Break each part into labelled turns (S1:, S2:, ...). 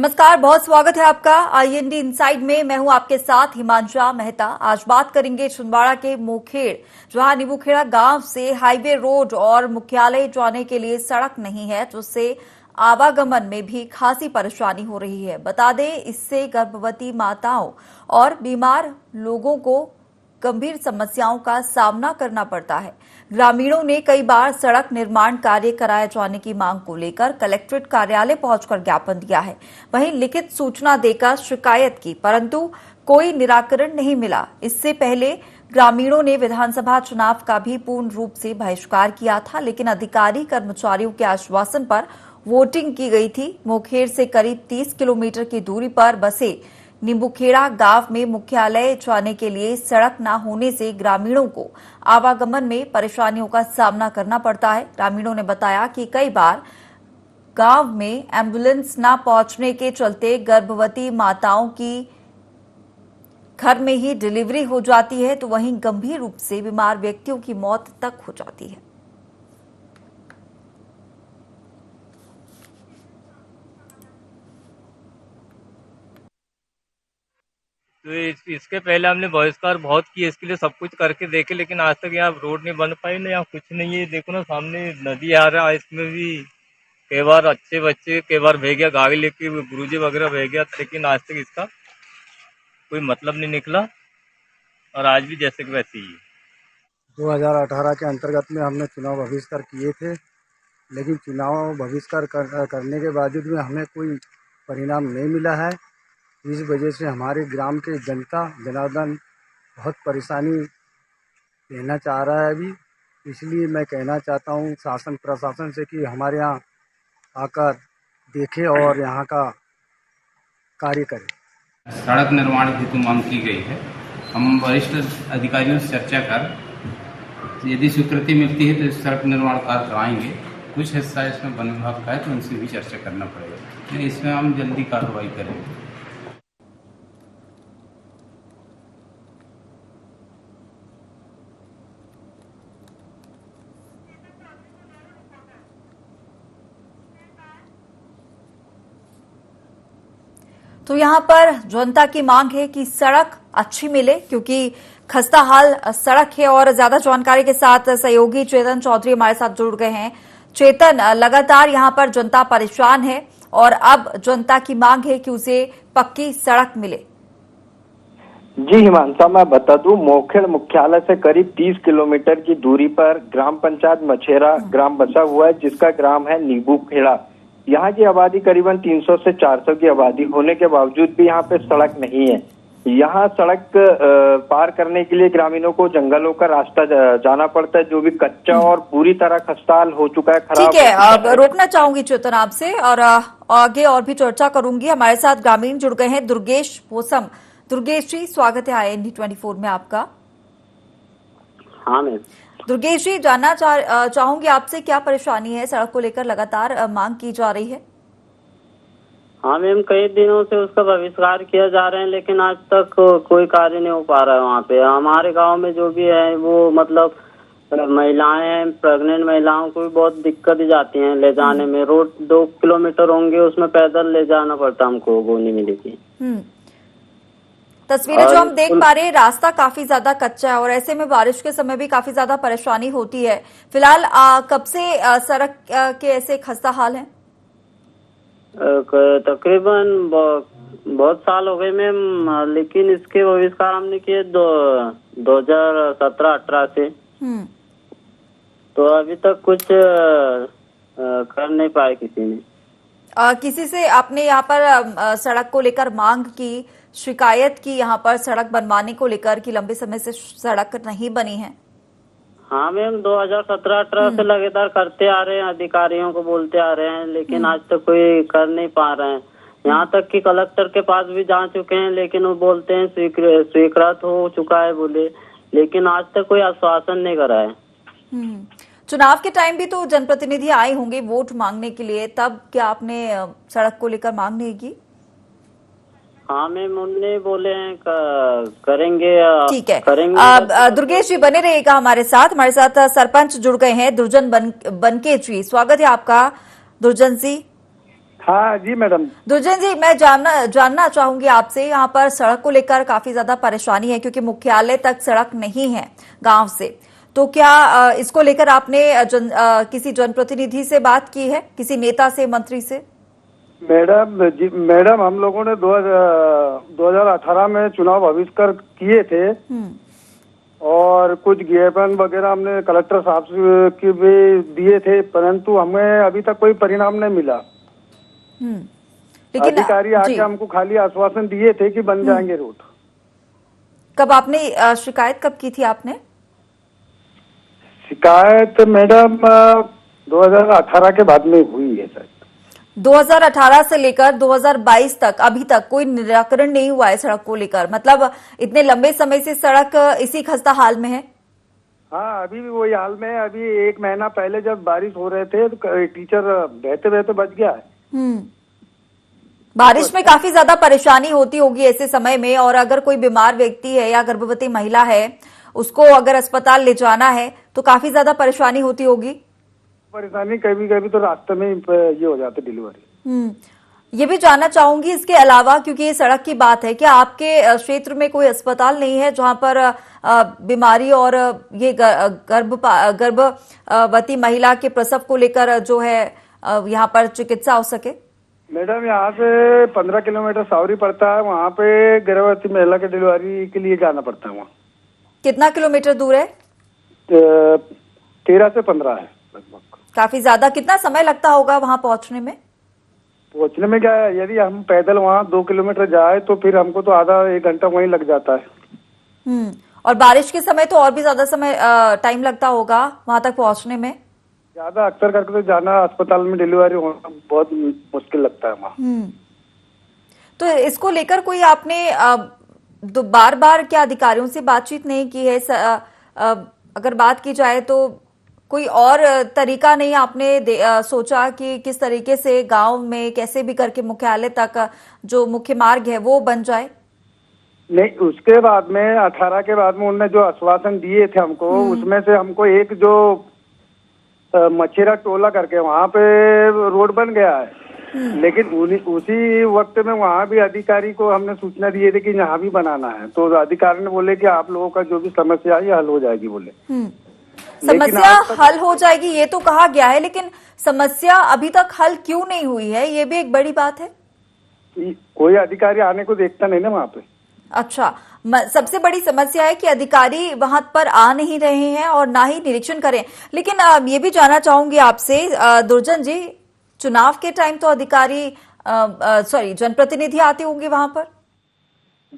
S1: नमस्कार, बहुत स्वागत है आपका आईएनडी इनसाइड में। मैं हूं आपके साथ हिमांशा मेहता। आज बात करेंगे छिंदवाड़ा के मोखेड़, जहां नीबूखेड़ा गांव से हाईवे रोड और मुख्यालय जाने के लिए सड़क नहीं है, जिससे आवागमन में भी खासी परेशानी हो रही है। बता दें, इससे गर्भवती माताओं और बीमार लोगों को गंभीर समस्याओं का सामना करना पड़ता है। ग्रामीणों ने कई बार सड़क निर्माण कार्य कराए जाने की मांग को लेकर कलेक्ट्रेट कार्यालय पहुंचकर ज्ञापन दिया है। वहीं लिखित सूचना देकर शिकायत की, परंतु कोई निराकरण नहीं मिला। इससे पहले ग्रामीणों ने विधानसभा चुनाव का भी पूर्ण रूप से बहिष्कार किया था, लेकिन अधिकारी कर्मचारियों के आश्वासन पर वोटिंग की गई थी। मोखेड़ से करीब 30 किलोमीटर की दूरी पर बसे नीबूखेड़ा गांव में मुख्यालय जाने के लिए सड़क न होने से ग्रामीणों को आवागमन में परेशानियों का सामना करना पड़ता है। ग्रामीणों ने बताया कि कई बार गांव में एम्बुलेंस न पहुंचने के चलते गर्भवती माताओं की घर में ही डिलीवरी हो जाती है, तो वहीं गंभीर रूप से बीमार व्यक्तियों की मौत तक हो जाती है।
S2: तो इसके पहले हमने बहिष्कार बहुत किए, इसके लिए सब कुछ करके देखे, लेकिन आज तक यहाँ रोड नहीं बन पाई ना, यहाँ कुछ नहीं है। देखो ना, सामने नदी आ रहा है, इसमें भी कई बार अच्छे बच्चे कई बार भे गया, गाड़ी लेके गुरुजी वगैरह भे गया, लेकिन आज तक इसका कोई मतलब नहीं निकला और आज भी जैसे कि वैसे ही है।
S3: 2018 के अंतर्गत में हमने चुनाव बहिष्कार किए थे, लेकिन चुनाव बहिष्कार करने के बावजूद में हमें कोई परिणाम नहीं मिला है। इस वजह से हमारे ग्राम के जनता जनार्दन बहुत परेशानी लेना चाह रहा है अभी। इसलिए मैं कहना चाहता हूँ शासन प्रशासन से कि हमारे यहाँ आकर देखे और यहाँ का कार्य करें।
S4: सड़क निर्माण हेतु मांग की गई है। हम वरिष्ठ अधिकारियों से चर्चा कर यदि स्वीकृति मिलती है तो इस सड़क निर्माण कार्य कराएंगे। कुछ हिस्सा इसमें वन विभाग का है, तो उनसे भी चर्चा करना पड़ेगा। इसमें हम जल्दी कार्रवाई करेंगे।
S1: तो यहां पर जनता की मांग है कि सड़क अच्छी मिले, क्योंकि खस्ता हाल सड़क है। और ज्यादा जानकारी के साथ सहयोगी चेतन चौधरी हमारे साथ जुड़ गए हैं। चेतन, लगातार यहां पर जनता परेशान है और अब जनता की मांग है कि उसे पक्की सड़क मिले।
S5: जी हिमांशा, मैं बता दूं, मोखेड़ मुख्यालय से करीब 30 किलोमीटर की दूरी पर ग्राम पंचायत मछेरा ग्राम बसा हुआ है, जिसका ग्राम है नीबूखेड़ा। यहाँ की आबादी करीबन 300 से 400 की आबादी होने के बावजूद भी यहाँ पे सड़क नहीं है। यहाँ सड़क पार करने के लिए ग्रामीणों को जंगलों का रास्ता जाना पड़ता है, जो भी कच्चा और पूरी तरह खस्ताहाल हो चुका है, खराब।
S1: ठीक है, अब रोकना चाहूंगी चेतन आपसे और आगे और भी चर्चा करूंगी। हमारे साथ ग्रामीण जुड़ गए हैं, दुर्गेश पोसम। दुर्गेश जी, स्वागत है आईएनडी 24 में आपका।
S6: हाँ मैम।
S1: दुर्गेश जी, जानना चाहूंगी आपसे, क्या परेशानी है? सड़क को लेकर लगातार मांग की जा रही है।
S6: हाँ मैम, कई दिनों से उसका बहिष्कार किया जा रहा है, लेकिन आज तक कोई कार्य नहीं हो पा रहा है। वहाँ पे हमारे गांव में जो भी है वो मतलब महिलाएं हैं, प्रेग्नेंट महिलाओं को भी बहुत दिक्कत जाती है ले जाने में। रोड 2 किलोमीटर होंगे, उसमें पैदल ले जाना पड़ता हमको, वो नहीं मिलेगी।
S1: तस्वीरें जो हम देख पा रहे हैं, रास्ता काफी ज्यादा कच्चा है और ऐसे में बारिश के समय भी काफी ज्यादा परेशानी होती है। फिलहाल कब से सड़क के ऐसे खस्ता हाल हैं?
S6: तकरीबन बहुत साल हो गए मैम, लेकिन इसके बहिष्कार हमने किए 2017-18 से। तो अभी तक कुछ कर नहीं पाए किसी ने।
S1: किसी से आपने यहाँ पर सड़क को लेकर मांग की, शिकायत की यहाँ पर सड़क बनवाने को लेकर कि लंबे समय से सड़क नहीं बनी है?
S6: हाँ मैम, 2017-18 से लगातार करते आ रहे हैं, अधिकारियों को बोलते आ रहे हैं, लेकिन आज तक कोई कर नहीं पा रहे हैं। यहाँ तक कि कलेक्टर के पास भी जा चुके हैं, लेकिन वो बोलते हैं स्वीकृत हो चुका है बोले, लेकिन आज तक कोई आश्वासन नहीं करा है।
S1: चुनाव के टाइम भी तो जनप्रतिनिधि आए होंगे वोट मांगने के लिए, तब क्या आपने सड़क को लेकर मांग नहीं की?
S6: हाँ मैम, उनने बोले हैं करेंगे।
S1: ठीक है, दुर्गेश जी बने रहिएगा हमारे साथ। हमारे साथ सरपंच जुड़ गए हैं, दुर्जन बनके जी। स्वागत है आपका दुर्जन जी।
S3: हाँ जी मैडम।
S1: दुर्जन जी, मैं जानना चाहूंगी आपसे, यहाँ पर सड़क को लेकर काफी ज्यादा परेशानी है क्योंकि मुख्यालय तक सड़क नहीं है गांव से। तो क्या इसको लेकर आपने किसी जनप्रतिनिधि से बात की है, किसी नेता से, मंत्री से?
S3: मैडम हम लोगों ने 2018 में चुनाव बहिष्कार किए थे और कुछ ज्ञापन वगैरह हमने कलेक्टर साहब के भी दिए थे, परंतु हमें अभी तक कोई परिणाम नहीं मिला।
S1: लेकिन
S3: अधिकारी आके हमको खाली आश्वासन दिए थे कि बन जाएंगे रोड।
S1: कब आपने शिकायत कब की थी आपने?
S3: शिकायत मैडम 2018 के बाद में हुई है सर।
S1: 2018 से लेकर 2022 तक अभी तक कोई निराकरण नहीं हुआ है सड़क को लेकर, मतलब इतने लंबे समय से सड़क इसी खस्ता हाल में है?
S3: हाँ, अभी भी वही हाल में है। अभी 1 महीना पहले जब बारिश हो रहे थे तो टीचर बहते बहते बच गया है।
S1: बारिश में काफी ज्यादा परेशानी होती होगी ऐसे समय में, और अगर कोई बीमार व्यक्ति है या गर्भवती महिला है उसको अगर अस्पताल ले जाना है तो काफी ज्यादा परेशानी होती होगी।
S3: परेशानी कभी कभी तो रास्ते में ये हो जाती डिलीवरी।
S1: ये भी जानना चाहूंगी इसके अलावा, क्योंकि ये सड़क की बात है, क्या आपके क्षेत्र में कोई अस्पताल नहीं है जहां पर बीमारी और ये गर्भवती महिला के प्रसव को लेकर जो है यहाँ पर चिकित्सा हो सके?
S3: मैडम यहाँ से 15 किलोमीटर सावरी पड़ता है, वहाँ पे गर्भवती महिला के डिलीवरी के लिए जाना पड़ता है। वहाँ
S1: कितना किलोमीटर दूर है?
S3: 13 से 15 है लगभग।
S1: काफी ज्यादा। कितना समय लगता होगा वहाँ पहुँचने में?
S3: पहुँचने में क्या है, यदि हम पैदल वहाँ 2 किलोमीटर जाए तो फिर हमको तो आधा 1 घंटा वहीं लग जाता है।
S1: और बारिश के समय तो और भी ज्यादा समय टाइम लगता होगा वहां तक पहुँचने में?
S3: ज्यादा अक्सर करके तो जाना अस्पताल में डिलीवरी होना बहुत मुश्किल लगता है वहाँ।
S1: तो इसको लेकर कोई आपने बार बार क्या अधिकारियों से बातचीत नहीं की है? अगर बात की जाए तो कोई और तरीका नहीं आपने सोचा कि किस तरीके से गांव में कैसे भी करके मुख्यालय तक जो मुख्य मार्ग है वो बन जाए?
S3: नहीं, उसके बाद में 18 के बाद में उन्होंने जो आश्वासन दिए थे हमको, उसमें से हमको एक जो मछेरा टोला करके वहाँ पे रोड बन गया है, लेकिन उसी वक्त में वहाँ भी अधिकारी को हमने सूचना दिए थे कि यहाँ भी बनाना है, तो अधिकारी ने बोले कि आप लोगों का जो भी समस्या है ये हल हो जाएगी बोले।
S1: समस्या हल हो जाएगी ये तो कहा गया है, लेकिन समस्या अभी तक हल क्यों नहीं हुई है ये भी एक बड़ी बात है।
S3: कोई अधिकारी आने को देखता नहीं ना वहाँ पे।
S1: अच्छा, सबसे बड़ी समस्या है कि अधिकारी वहां पर आ नहीं रहे हैं और ना ही निरीक्षण करें। लेकिन ये भी जानना चाहूंगी आपसे दुर्जन जी, चुनाव के टाइम तो अधिकारी जनप्रतिनिधि आते होंगे वहां पर?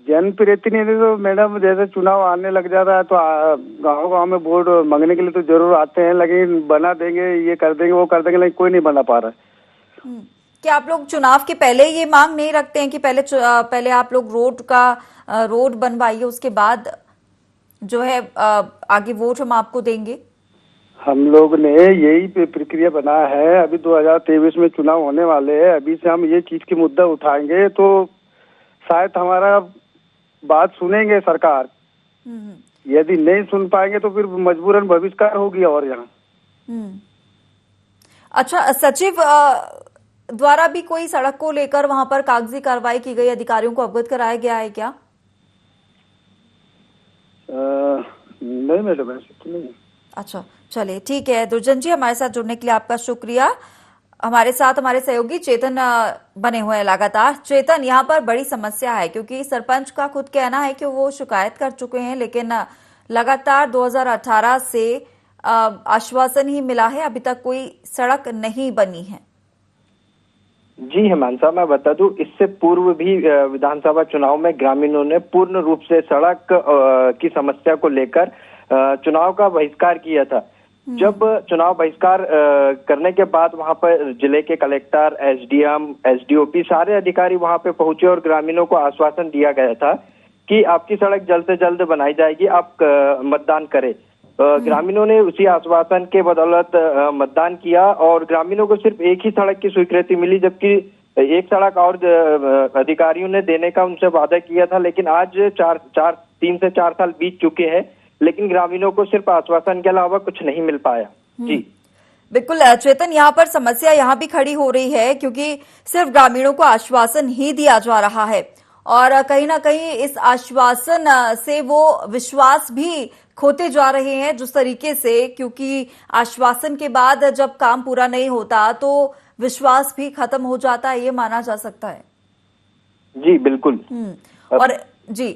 S3: जनप्रतिनिधि तो मैडम जैसे चुनाव आने लग जाता है तो गाँव गाँव में वोट मांगने के लिए तो जरूर आते हैं, लेकिन बना देंगे, ये कर देंगे, वो कर देंगे, लेकिन कोई नहीं बना पा रहा है।
S1: क्या आप लोग चुनाव के पहले ये मांग नहीं रखते हैं कि पहले आप लोग रोड बनवाइए, उसके बाद जो है आगे वोट हम आपको देंगे?
S3: हम लोग ने यही प्रक्रिया बनाया है। अभी 2023 में चुनाव होने वाले हैं, अभी से हम ये चीज की मुद्दा उठाएंगे तो शायद हमारा बात सुनेंगे सरकार। यदि नहीं सुन पाएंगे तो फिर मजबूरन बहिष्कार होगी। और यहाँ
S1: अच्छा, सचिव द्वारा भी कोई सड़क को लेकर वहां पर कागजी कार्रवाई की गई, अधिकारियों को अवगत कराया गया है क्या?
S3: नहीं मैडम, ऐसे तो नहीं।
S1: अच्छा, चलिए ठीक है। दुर्जन जी, हमारे साथ जुड़ने के लिए आपका शुक्रिया। हमारे साथ हमारे सहयोगी चेतन बने हुए हैं लगातार। चेतन, यहाँ पर बड़ी समस्या है क्योंकि सरपंच का खुद कहना है कि वो शिकायत कर चुके हैं, लेकिन लगातार 2018 से आश्वासन ही मिला है, अभी तक कोई सड़क नहीं बनी है।
S5: जी हिमांशा, मैं बता दूं, इससे पूर्व भी विधानसभा चुनाव में ग्रामीणों ने पूर्ण रूप से सड़क की समस्या को लेकर चुनाव का बहिष्कार किया था। जब चुनाव बहिष्कार करने के बाद वहां पर जिले के कलेक्टर, एसडीएम, एसडीओपी सारे अधिकारी वहां पे पहुंचे और ग्रामीणों को आश्वासन दिया गया था कि आपकी सड़क जल्द से जल्द बनाई जाएगी, आप मतदान करें। ग्रामीणों ने उसी आश्वासन के बदौलत मतदान किया और ग्रामीणों को सिर्फ एक ही सड़क की स्वीकृति मिली, जबकि एक सड़क और अधिकारियों ने देने का उनसे वादा किया था। लेकिन आज 3 से 4 साल बीत चुके हैं, लेकिन ग्रामीणों को सिर्फ आश्वासन के अलावा कुछ नहीं मिल पाया। जी
S1: बिल्कुल चेतन, यहाँ पर समस्या यहाँ भी खड़ी हो रही है क्योंकि सिर्फ ग्रामीणों को आश्वासन ही दिया जा रहा है और कहीं ना कहीं इस आश्वासन से वो विश्वास भी खोते जा रहे हैं जिस तरीके से, क्योंकि आश्वासन के बाद जब काम पूरा नहीं होता तो विश्वास भी खत्म हो जाता है, ये माना जा सकता है।
S5: जी बिल्कुल।
S1: और जी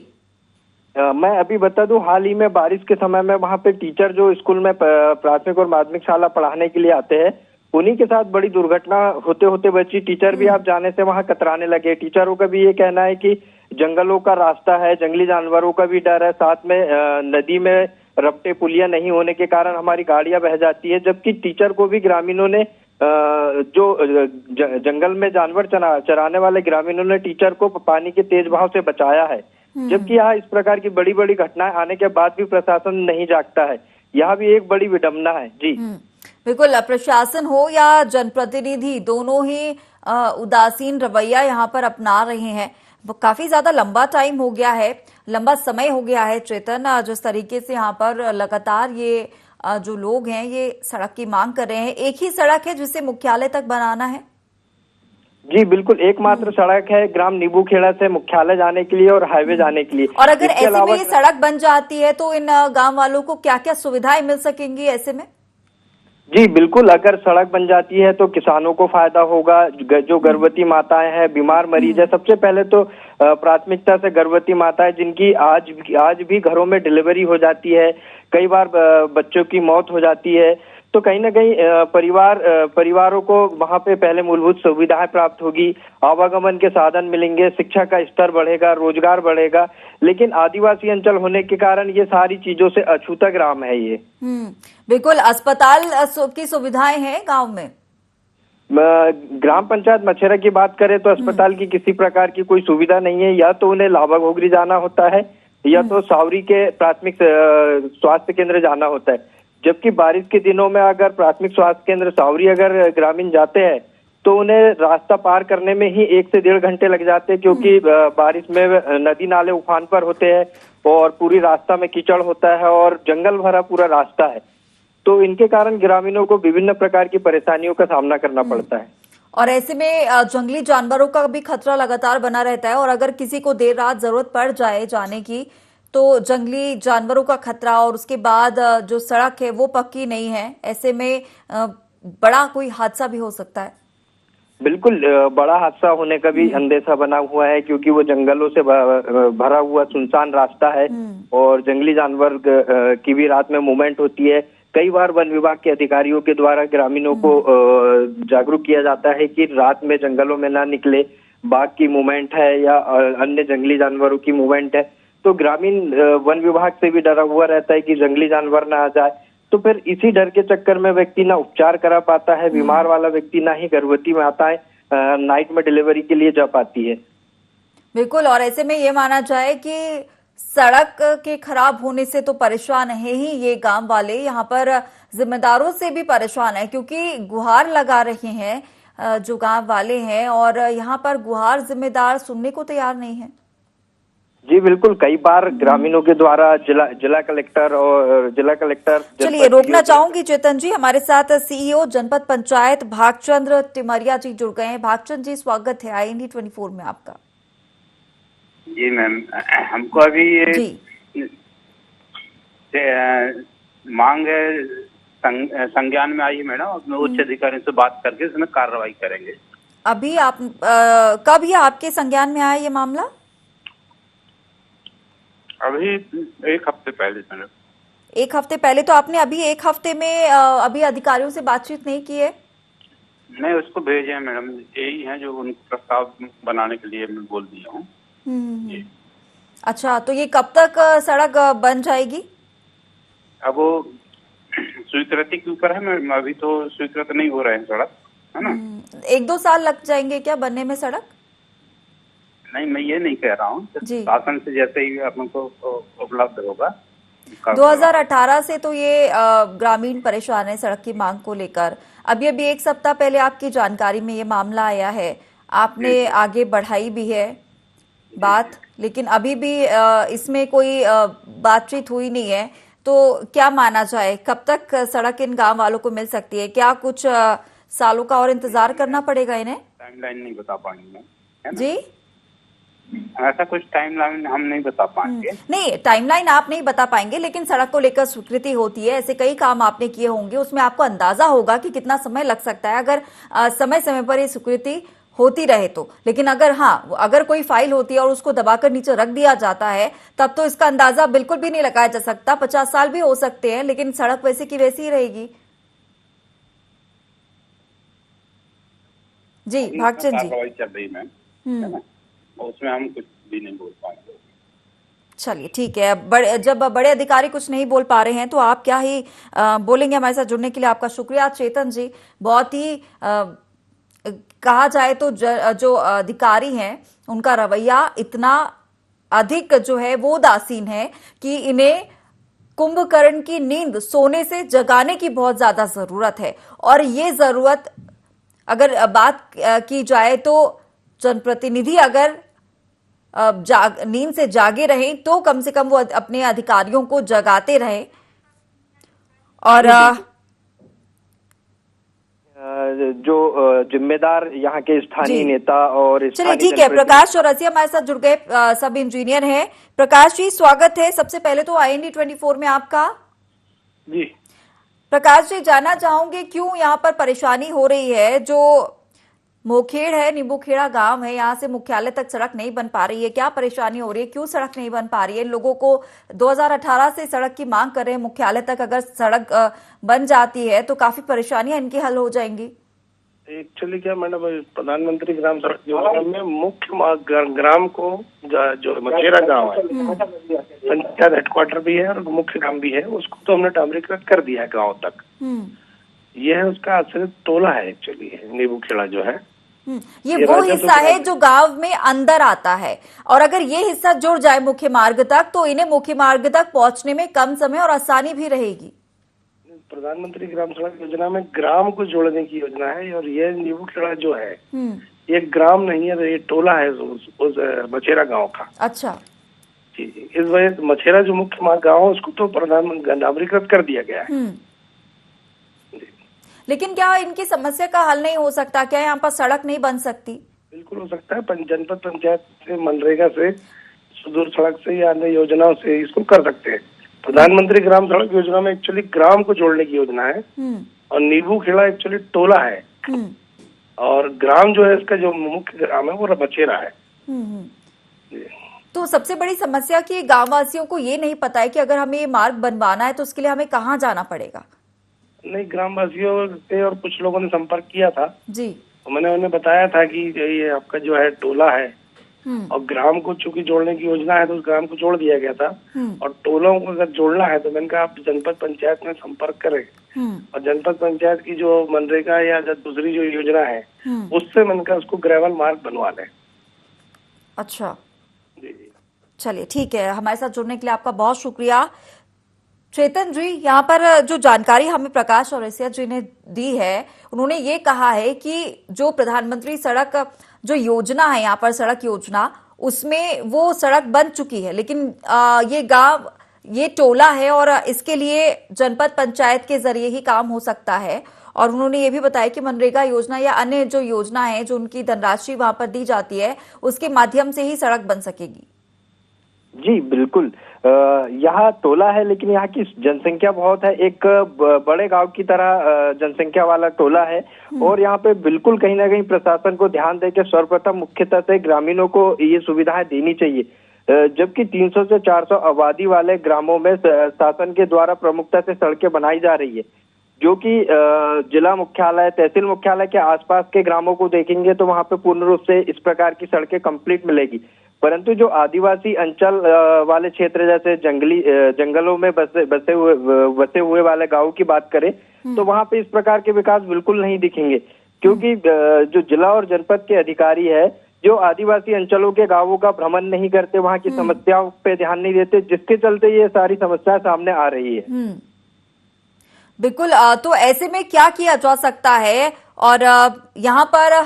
S5: मैं अभी बता दूं, हाल ही में बारिश के समय में वहाँ पे टीचर जो स्कूल में प्राथमिक और माध्यमिक शाला पढ़ाने के लिए आते हैं, उन्हीं के साथ बड़ी दुर्घटना होते होते बची। टीचर भी आप जाने से वहाँ कतराने लगे। टीचरों का भी ये कहना है कि जंगलों का रास्ता है, जंगली जानवरों का भी डर है, साथ में नदी में रपटे पुलिया नहीं होने के कारण हमारी गाड़ियां बह जाती है। जबकि टीचर को भी ग्रामीणों ने जो जंगल में जानवर चराने वाले ग्रामीणों ने टीचर को पानी के तेज बहाव से बचाया है। जबकि यहाँ इस प्रकार की बड़ी बड़ी घटनाएं आने के बाद भी प्रशासन नहीं जागता है। यह भी एक बड़ी विडंबना है। जी
S1: बिल्कुल, प्रशासन हो या जनप्रतिनिधि दोनों ही उदासीन रवैया यहाँ पर अपना रहे हैं। काफी ज्यादा लंबा टाइम हो गया है, लंबा समय हो गया है चेतन, जिस तरीके से यहाँ पर लगातार ये जो लोग हैं ये सड़क की मांग कर रहे हैं। एक ही सड़क है जिसे मुख्यालय तक बनाना है।
S5: जी बिल्कुल, एकमात्र सड़क है ग्राम नीबू खेड़ा से मुख्यालय जाने के लिए और हाईवे जाने के लिए।
S1: और अगर ऐसे में ये सड़क बन जाती है तो इन गांव वालों को क्या क्या सुविधाएं मिल सकेंगी ऐसे में?
S5: जी बिल्कुल, अगर सड़क बन जाती है तो किसानों को फायदा होगा, जो गर्भवती माताएं हैं, बीमार मरीज है। सबसे पहले तो प्राथमिकता से गर्भवती माताएं जिनकी आज भी घरों में डिलीवरी हो जाती है, कई बार बच्चों की मौत हो जाती है, तो कहीं ना कहीं परिवारों को वहां पे पहले मूलभूत सुविधाएं प्राप्त होगी, आवागमन के साधन मिलेंगे, शिक्षा का स्तर बढ़ेगा, रोजगार बढ़ेगा। लेकिन आदिवासी अंचल होने के कारण ये सारी चीजों से अछूता ग्राम है ये।
S1: बिल्कुल, अस्पताल की सुविधाएं हैं गांव में?
S5: ग्राम पंचायत मछेरा की बात करें तो अस्पताल की किसी प्रकार की कोई सुविधा नहीं है। या तो उन्हें लाभा घोगरी जाना होता है या तो सावरी के प्राथमिक स्वास्थ्य केंद्र जाना होता है। जबकि बारिश के दिनों में अगर प्राथमिक स्वास्थ्य केंद्र सावरी अगर ग्रामीण जाते हैं तो उन्हें रास्ता पार करने में ही 1 से 1.5 घंटे लग जाते हैं, क्योंकि बारिश में नदी नाले उफान पर होते हैं और पूरी रास्ता में कीचड़ होता है और जंगल भरा पूरा रास्ता है। तो इनके कारण ग्रामीणों को विभिन्न प्रकार की परेशानियों का सामना करना पड़ता है।
S1: और ऐसे में जंगली जानवरों का भी खतरा लगातार बना रहता है और अगर किसी को देर रात जरूरत पड़ जाए जाने की तो जंगली जानवरों का खतरा, और उसके बाद जो सड़क है वो पक्की नहीं है, ऐसे में बड़ा कोई हादसा भी हो सकता है।
S5: बिल्कुल, बड़ा हादसा होने का भी अंदेशा बना हुआ है, क्योंकि वो जंगलों से भरा हुआ सुनसान रास्ता है और जंगली जानवर की भी रात में मूवमेंट होती है। कई बार वन विभाग के अधिकारियों के द्वारा ग्रामीणों को जागरूक किया जाता है कि रात में जंगलों में ना निकले, बाघ की मूवमेंट है या अन्य जंगली जानवरों की मूवमेंट है। तो ग्रामीण वन विभाग से भी डरा हुआ रहता है कि जंगली जानवर ना आ जाए। तो फिर इसी डर के चक्कर में व्यक्ति ना उपचार करा पाता है, बीमार वाला व्यक्ति ना ही गर्भवती माताएं नाइट में डिलीवरी के लिए जा पाती है।
S1: बिल्कुल, और ऐसे में ये माना जाए कि सड़क के खराब होने से तो परेशान है ही ये गांव वाले, यहाँ पर जिम्मेदारों से भी परेशान है क्योंकि गुहार लगा रहे हैं जो गांव वाले हैं और यहाँ पर गुहार जिम्मेदार सुनने को तैयार नहीं है।
S5: जी बिल्कुल, कई बार ग्रामीणों के द्वारा जिला कलेक्टर
S1: चलिए रोकना चाहूंगी चेतन जी, हमारे साथ सीईओ जनपद पंचायत भागचंद्र टिमरिया जी जुड़ गए हैं। भागचंद्र जी, स्वागत है IND 24 में आपका।
S7: जी मैम, हमको अभी ये मांग संज्ञान में आई है मैडम, उसमें उच्च अधिकारियों से बात करके इसमें कार्रवाई करेंगे।
S1: अभी आप कब ये आपके संज्ञान में आया ये मामला?
S7: अभी 1 हफ्ते पहले मैडम।
S1: 1 हफ्ते पहले? तो आपने अभी 1 हफ्ते में अभी अधिकारियों से बातचीत नहीं की है?
S7: नहीं, उसको भेजे हैं मैडम, यही है जो उनको प्रस्ताव बनाने के लिए मैं बोल दिया हूँ।
S1: अच्छा, तो ये कब तक सड़क बन जाएगी?
S7: अब वो स्वीकृति के ऊपर है मैम, अभी तो स्वीकृत नहीं हो रहे हैं सड़क, है ना।
S1: 1-2 साल लग जाएंगे क्या बनने में सड़क?
S7: नहीं, मैं ये नहीं कह रहा हूँ, शासन से जैसे ही अपन को उपलब्ध होगा।
S1: 2018 से तो ये ग्रामीण परेशान है सड़क की मांग को लेकर। अभी 1 सप्ताह पहले आपकी जानकारी में ये मामला आया है, आपने आगे बढ़ाई भी है बात, लेकिन अभी भी इसमें कोई बातचीत हुई नहीं है। तो क्या माना जाए, कब तक सड़क इन गांव वालों को मिल सकती है? क्या कुछ सालों का और इंतजार करना पड़ेगा इन्हें?
S7: टाइमलाइन नहीं बता पाएंगे मैम, है ना?
S1: जी
S7: ऐसा कुछ टाइमलाइन हम नहीं बता पाएंगे।
S1: नहीं, टाइमलाइन आप नहीं बता पाएंगे, लेकिन सड़क को लेकर स्वीकृति होती है, ऐसे कई काम आपने किए होंगे, उसमें आपको अंदाजा होगा कि कितना समय लग सकता है अगर समय समय पर ये स्वीकृति होती रहे तो। लेकिन अगर कोई फाइल होती है और उसको दबाकर नीचे रख दिया जाता है, तब तो इसका अंदाजा बिल्कुल भी नहीं लगाया जा सकता। 50 साल भी हो सकते हैं, लेकिन सड़क वैसे की वैसी ही रहेगी। जी भागचंद जी,
S7: कार्रवाई चल रही मैम, है ना? उसमें हम कुछ भी नहीं बोल पाएंगे।
S1: चलिए ठीक है। जब बड़े अधिकारी कुछ नहीं बोल पा रहे हैं तो आप क्या ही बोलेंगे। हमारे साथ जुड़ने के लिए आपका शुक्रिया चेतन जी। बहुत ही कहा जाए तो जो अधिकारी हैं उनका रवैया इतना अधिक जो है वो उदासीन है कि इन्हें कुंभकर्ण की नींद सोने से जगाने की बहुत ज्यादा जरूरत है। और ये जरूरत अगर बात की जाए तो जनप्रतिनिधि अगर नींद से जागे रहें तो कम से कम वो अपने अधिकारियों को जगाते रहें। और
S5: जो जिम्मेदार यहाँ के स्थानीय नेता और
S1: चलिए ठीक है, प्रकाश चौरसिया हमारे साथ जुड़ गए, सब इंजीनियर हैं। प्रकाश जी स्वागत है सबसे पहले तो IND 24 में आपका।
S8: जी
S1: प्रकाश जी, जानना चाहूंगे क्यों यहाँ पर परेशानी हो रही है? जो मोखेड़ है, नींबूखेड़ा गांव है, यहाँ से मुख्यालय तक सड़क नहीं बन पा रही है, क्या परेशानी हो रही है? क्यों सड़क नहीं बन पा रही है? लोगों को 2018 से सड़क की मांग कर रहे हैं, मुख्यालय तक अगर सड़क बन जाती है तो काफी परेशानियां इनकी हल हो जाएंगी।
S8: एक्चुअली क्या मैडम, प्रधानमंत्री ग्राम सड़क योजना में मुख्य ग्राम को जो मचेरा गांव है, पंचायत हेडक्वार्टर भी है और मुख्य ग्राम भी है, उसको तो हमने डामरीकृत कर दिया है गाँव तक। यह उसका आश्रित टोला है एक्चुअली, नींबूखेड़ा जो है
S1: ये वो हिस्सा है जो गांव में अंदर आता है। और अगर ये हिस्सा जुड़ जाए मुख्य मार्ग तक तो इन्हें मुख्य मार्ग तक पहुंचने में कम समय और आसानी भी रहेगी।
S8: प्रधानमंत्री ग्राम सड़क योजना में ग्राम को जोड़ने की योजना है और ये नींबूखेड़ा जो है ये ग्राम नहीं है, ये टोला है उस मचेरा गांव का।
S1: अच्छा
S8: जी, इस वजह से मचेरा जो मुख्य मार्ग गाँव है उसको तो प्रधानमंत्री नागरिकृत कर दिया गया है।
S1: लेकिन क्या इनकी समस्या का हल नहीं हो सकता? क्या यहाँ पर सड़क नहीं बन सकती?
S8: बिल्कुल हो सकता है, जनपद पंचायत से, मनरेगा से, सुदूर सड़क से या अन्य योजनाओं से इसको कर सकते हैं। प्रधानमंत्री ग्राम सड़क योजना में एक्चुअली ग्राम को जोड़ने की योजना है और नींबूखेड़ा एक्चुअली टोला है और ग्राम जो है इसका जो मुख्य ग्राम है वो मचेरा है।
S1: तो सबसे बड़ी समस्या कि गाँव वासियों को ये नहीं पता है कि अगर हमें ये मार्ग बनवाना है तो उसके लिए हमें कहाँ जाना पड़ेगा।
S8: नहीं, ग्रामवासियों से और कुछ लोगों ने संपर्क किया था
S1: जी,
S8: तो मैंने उन्हें बताया था कि ये आपका जो है टोला है और ग्राम को चूंकि जोड़ने की योजना है तो उस ग्राम को जोड़ दिया गया था और टोलों को अगर जोड़ना है तो मैंने कहा आप जनपद पंचायत में संपर्क करें और जनपद पंचायत की जो मनरेगा या दूसरी जो योजना है उससे मैंने कहा उसको ग्रेवल मार्ग बनवा लें।
S1: अच्छा
S8: जी,
S1: चलिए ठीक है, हमारे साथ जुड़ने के लिए आपका बहुत शुक्रिया चेतन जी। यहाँ पर जो जानकारी हमें प्रकाश चौरसिया जी ने दी है, उन्होंने ये कहा है कि जो प्रधानमंत्री सड़क जो योजना है यहाँ पर सड़क योजना, उसमें वो सड़क बन चुकी है, लेकिन ये गांव, ये टोला है और इसके लिए जनपद पंचायत के जरिए ही काम हो सकता है। और उन्होंने ये भी बताया कि मनरेगा योजना या अन्य जो योजना है जो उनकी धनराशि वहां पर दी जाती है उसके माध्यम से ही सड़क बन सकेगी।
S5: जी बिल्कुल, यहाँ टोला है लेकिन यहाँ की जनसंख्या बहुत है, एक बड़े गांव की तरह जनसंख्या वाला टोला है और यहाँ पे बिल्कुल कहीं ना कहीं प्रशासन को ध्यान देकर सर्वप्रथम मुख्यतः से ग्रामीणों को ये सुविधाएं देनी चाहिए, जबकि 300 से 400 आबादी वाले ग्रामों में शासन के द्वारा प्रमुखता से सड़कें बनाई जा रही है, जो कि जिला मुख्यालय, तहसील मुख्यालय के आसपास के ग्रामों को देखेंगे तो वहाँ पे पूर्ण रूप से इस प्रकार की सड़कें कंप्लीट मिलेगी। परंतु जो आदिवासी अंचल वाले क्षेत्र जैसे जंगलों में बसे हुए वाले गांवों की बात करें तो वहां पे इस प्रकार के विकास बिल्कुल नहीं दिखेंगे, क्योंकि जो जिला और जनपद के अधिकारी है जो आदिवासी अंचलों के गांवों का भ्रमण नहीं करते, वहां की समस्याओं पे ध्यान नहीं देते, जिसके चलते ये सारी समस्याएं सामने आ रही है।
S1: बिल्कुल, तो ऐसे में क्या किया जा सकता है और यहाँ पर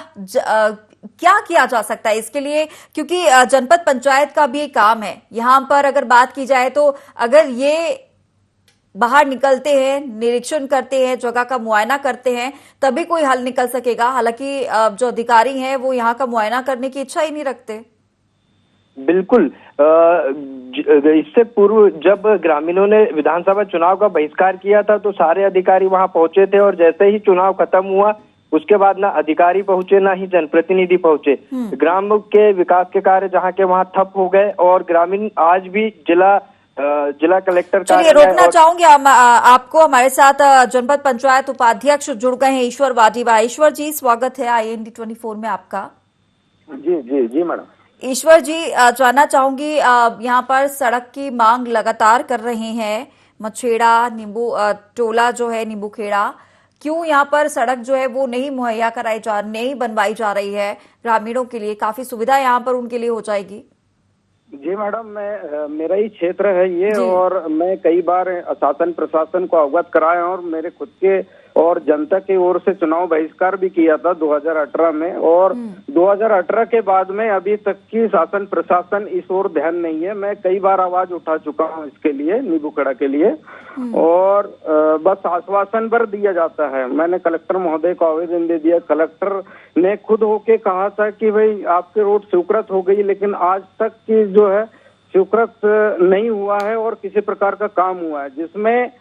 S1: क्या किया जा सकता है इसके लिए, क्योंकि जनपद पंचायत का भी एक काम है यहाँ पर। अगर बात की जाए तो अगर ये बाहर निकलते हैं, निरीक्षण करते हैं, जगह का मुआयना करते हैं, तभी कोई हल निकल सकेगा। हालांकि जो अधिकारी हैं वो यहाँ का मुआयना करने की इच्छा ही नहीं रखते।
S5: बिल्कुल। इससे पूर्व जब ग्रामीणों ने विधानसभा चुनाव का बहिष्कार किया था तो सारे अधिकारी वहां पहुंचे थे, और जैसे ही चुनाव खत्म हुआ उसके बाद ना अधिकारी पहुंचे ना ही जनप्रतिनिधि पहुंचे। ग्राम के विकास के कार्य जहां के वहां ठप हो गए, और ग्रामीण आज भी जिला कलेक्टर
S1: चलिए रोकना चाहूंगी आपको। हमारे साथ जनपद पंचायत उपाध्यक्ष जुड़ गए हैं, ईश्वर वाडीवा। ईश्वर जी, स्वागत है IND 24 में आपका।
S9: जी जी जी मैडम।
S1: ईश्वर जी, जानना चाहूंगी, यहाँ पर सड़क की मांग लगातार कर रहे हैं मछेड़ा नींबू टोला जो है नींबू खेड़ा, क्यों यहाँ पर सड़क जो है वो नहीं मुहैया नहीं बनवाई जा रही है ग्रामीणों के लिए? काफी सुविधा यहाँ पर उनके लिए हो जाएगी।
S9: जी मैडम, मेरा ही क्षेत्र है ये, और मैं कई बार शासन प्रशासन को अवगत कराया, और मेरे खुद के और जनता की ओर से चुनाव बहिष्कार भी किया था 2018 में, और 2018 के बाद में अभी तक की शासन प्रशासन इस ओर ध्यान नहीं है। मैं कई बार आवाज उठा चुका हूँ इसके लिए, नींबू खेड़ा के लिए, और बस आश्वासन पर दिया जाता है। मैंने कलेक्टर महोदय को आवेदन दे दिया, कलेक्टर ने खुद होके कहा था कि भाई आपके रोड स्वीकृत हो गई, लेकिन आज तक की जो है स्वीकृत नहीं हुआ है और किसी प्रकार का काम हुआ है, जिसमें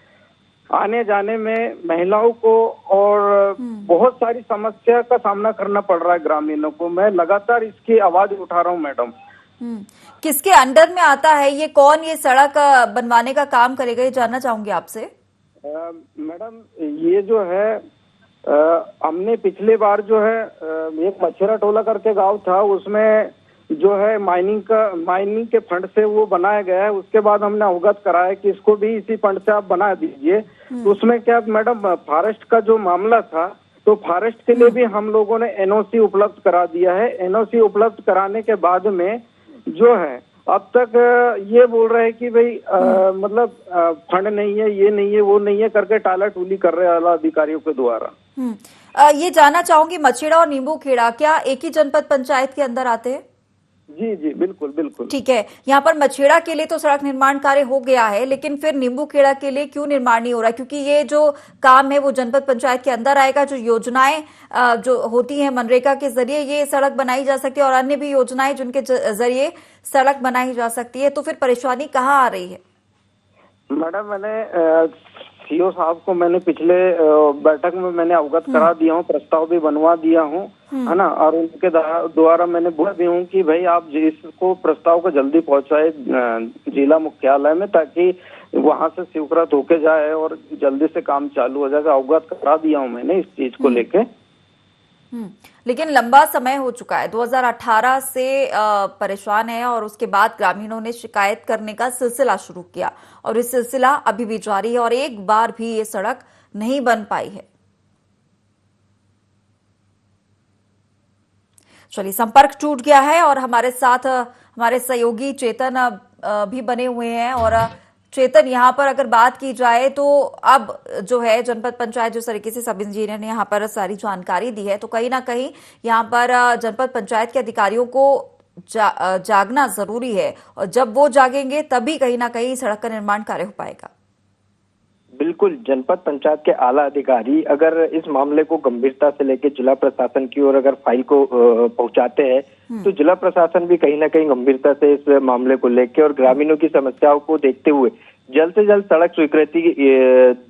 S9: आने जाने में महिलाओं को और बहुत सारी समस्या का सामना करना पड़ रहा है ग्रामीणों को। मैं लगातार इसकी आवाज उठा रहा हूँ मैडम।
S1: किसके अंडर में आता है ये? कौन ये सड़क बनवाने का काम करेगा, ये जानना चाहूंगी आपसे।
S9: मैडम, ये जो है हमने पिछले बार जो है एक मछेरा टोला करके गांव था, उसमें जो है माइनिंग के फंड से वो बनाया गया है। उसके बाद हमने अवगत कराया कि इसको भी इसी फंड से आप बना दीजिए। तो उसमें क्या मैडम, फॉरेस्ट का जो मामला था, तो फॉरेस्ट के लिए भी हम लोगों ने NOC उपलब्ध करा दिया है। NOC उपलब्ध कराने के बाद में जो है अब तक ये बोल रहे हैं कि भाई मतलब फंड नहीं है, ये नहीं है, वो नहीं है करके टाला टूली कर रहे हैं अधिकारियों के द्वारा।
S1: ये जानना चाहूंगी, मछेड़ा और नींबू खेड़ा क्या एक ही जनपद पंचायत के अंदर आते हैं?
S9: जी जी बिल्कुल बिल्कुल।
S1: ठीक है, यहाँ पर मछेड़ा के लिए तो सड़क निर्माण कार्य हो गया है, लेकिन फिर नींबू खेड़ा के लिए क्यों निर्माण नहीं हो रहा? क्योंकि ये जो काम है वो जनपद पंचायत के अंदर आएगा। जो योजनाएं जो होती हैं मनरेगा के जरिए ये सड़क बनाई जा सकती है, और अन्य भी योजनाएं जिनके जरिए सड़क बनाई जा सकती है, तो फिर परेशानी कहाँ आ रही है?
S9: मैडम, मैंने CO साहब को मैंने पिछले बैठक में मैंने अवगत करा दिया हूँ, प्रस्ताव भी बनवा दिया हूँ, है ना, और उनके द्वारा मैंने बोल दिया हूँ कि भाई आप इसको प्रस्ताव को जल्दी पहुंचाए जिला मुख्यालय में, ताकि वहां से स्वीकृत होके जाए और जल्दी से काम चालू हो जाएगा। अवगत करा दिया हूँ मैंने इस चीज को लेके।
S1: लेकिन लंबा समय हो चुका है, 2018 से परेशान है, और उसके बाद ग्रामीणों ने शिकायत करने का सिलसिला शुरू किया, और ये सिलसिला अभी भी जारी है, और एक बार भी ये सड़क नहीं बन पाई है। चलिए, संपर्क टूट गया है, और हमारे साथ हमारे सहयोगी चेतन भी बने हुए हैं। और चेतन, यहाँ पर अगर बात की जाए तो अब जो है जनपद पंचायत जिस तरीके से सब इंजीनियर ने यहाँ पर सारी जानकारी दी है, तो कहीं ना कहीं यहाँ पर जनपद पंचायत के अधिकारियों को जागना जरूरी है, और जब वो जागेंगे तभी कहीं ना कहीं सड़क का निर्माण कार्य हो पाएगा।
S5: बिल्कुल, जनपद पंचायत के आला अधिकारी अगर इस मामले को गंभीरता से लेकर जिला प्रशासन की ओर अगर फाइल को पहुंचाते हैं, तो जिला प्रशासन भी कहीं ना कहीं गंभीरता से इस मामले को लेकर और ग्रामीणों की समस्याओं को देखते हुए जल्द से जल्द सड़क स्वीकृति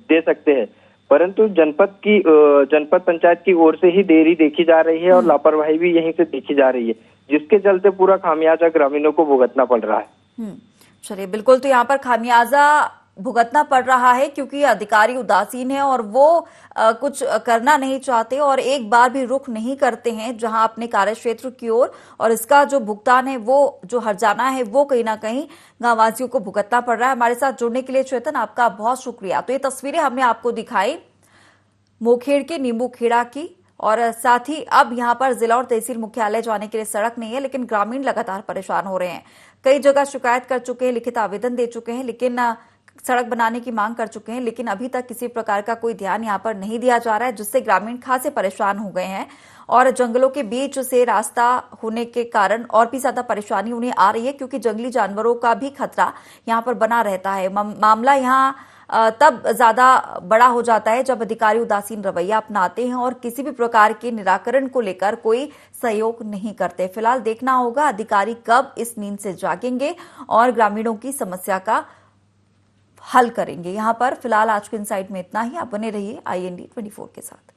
S5: दे सकते हैं। परंतु जनपद पंचायत की ओर से ही देरी देखी जा रही है, और लापरवाही भी यहीं से देखी जा रही है, जिसके चलते पूरा खामियाजा ग्रामीणों को भुगतना पड़ रहा है।
S1: चलिए, बिल्कुल, तो यहाँ पर खामियाजा भुगतना पड़ रहा है क्योंकि अधिकारी उदासीन है, और वो कुछ करना नहीं चाहते, और एक बार भी रुख नहीं करते हैं जहां अपने कार्यक्षेत्र की ओर, और इसका जो भुगतान है, वो जो हर्जाना है, वो कहीं ना कहीं गांववासियों को भुगतना पड़ रहा है। हमारे साथ जुड़ने के लिए चेतन, आपका बहुत शुक्रिया। तो ये तस्वीरें हमने आपको दिखाई मोखेड़ के नींबू खेड़ा की, और साथ ही अब यहाँ पर जिला और तहसील मुख्यालय जाने के लिए सड़क नहीं है, लेकिन ग्रामीण लगातार परेशान हो रहे हैं। कई जगह शिकायत कर चुके हैं, लिखित आवेदन दे चुके हैं, लेकिन सड़क बनाने की मांग कर चुके हैं, लेकिन अभी तक किसी प्रकार का कोई ध्यान यहाँ पर नहीं दिया जा रहा है, जिससे ग्रामीण खासे परेशान हो गए हैं और जंगलों के बीच से रास्ता होने के कारण और भी ज्यादा परेशानी उन्हें आ रही है, क्योंकि जंगली जानवरों का भी खतरा यहाँ पर बना रहता है। मामला यहाँ तब ज्यादा बड़ा हो जाता है जब अधिकारी उदासीन रवैया अपनाते हैं और किसी भी प्रकार के निराकरण को लेकर कोई सहयोग नहीं करते। फिलहाल देखना होगा अधिकारी कब इस नींद से जागेंगे और ग्रामीणों की समस्या का हल करेंगे। यहाँ पर फिलहाल आज के इनसाइट में इतना ही। आप बने रहिए IND 24 के साथ।